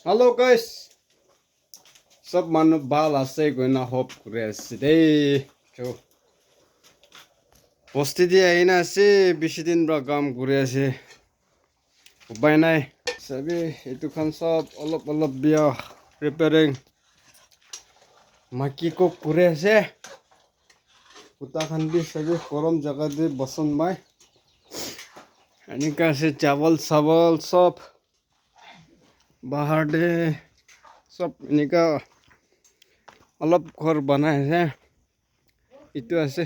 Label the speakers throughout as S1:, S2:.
S1: Hello guys, sab manu bal ase goina hope kuri ase dei. Jo posti di aina ase bishi din ra kam kuri ase. Upai nai. Sabi itu khan sab olop bia preparing. Maki ko kuri ase. Kuta khan bi sabi korom jaga di basan mai. Anika se chawal sawal sab bahar de sab inika অলপ ঘর বনাইছে ইটো আছে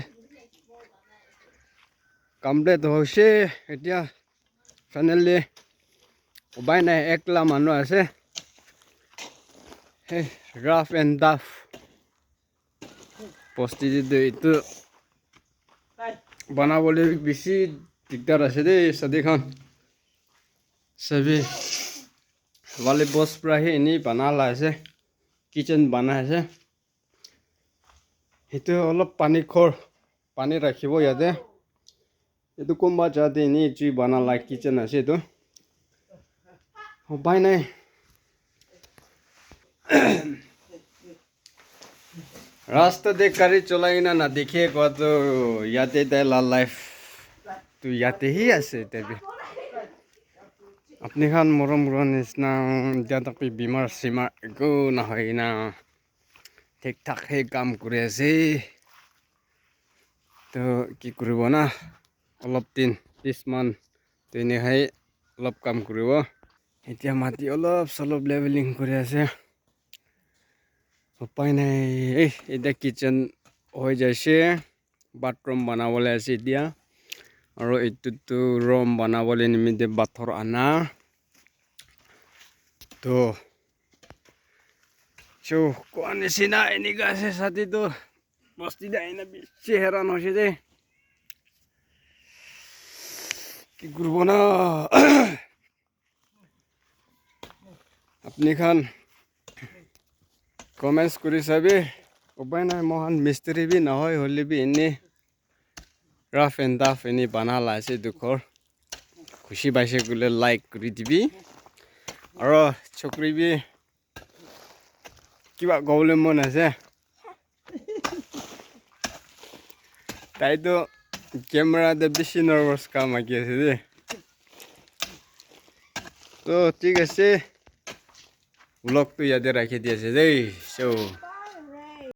S1: complete হৈছে এতিয়া finally উপায় নাই একলা মানুহ আছে হে ৰাফ এণ্ড টাফ প্ৰস্তুতি ইটো বনাবলৈ বেছি দিগদাৰ আছে দেই চাদিখন সবে वाले बॉस पूरा ही नहीं बना ला है किचन बना है itu অলপ পানী খৰ পানী ৰাখিব ইয়াতে এটো কোনবা যাতে নি জুই বনালা কিচেন আছে এটো উপায় নাই रास्ता देख गाड़ी चलाई ना देखे कत याते ला लाइफ तो याते ही আছে তেবে আপনি খান মৰম নিচিনা যাতে বিমাৰ সীমা একো নহয় না ঠিক ঠাক হে কাম কৰি আছে তো কি কৰিব না অলপ দিন 30 মান তেনেহাই অলপ কাম কৰিব এতিয়া মাটি অলপ সলব লেভেলিং কৰি আছে উপায় নাই এটা কিচেন হৈ যাইছে বাথৰুম বনাবলৈ আছে এতিয়া আৰু এইটো ৰুম বনাবলৈ নিমিতে বাথৰ আনা তো চো কোন নিচিনা এনেকা আছে সাথে তো বস্তি দেয় না বেশি হেরান হয়েছে দে কি করবো না আপনি খান কমেন্টস করে চাবি উপায় নাই মহান মিস্ত্রি বি নহয় হলে বি এনে রাফ এন্ড টাফ এনে বানালা আছে দুখৰ খুশি পাইছে গলে লাইক কৰি দিবি আৰু চকৰি বি কিবা গবলে মন আছে তাই তো ক্যামেরা দে বেশি নার্ভাস কাম আকি আছে দে তো ঠিক আছে ব্লগ তো ইয়াতে রাখি দিয়েছে দেই সো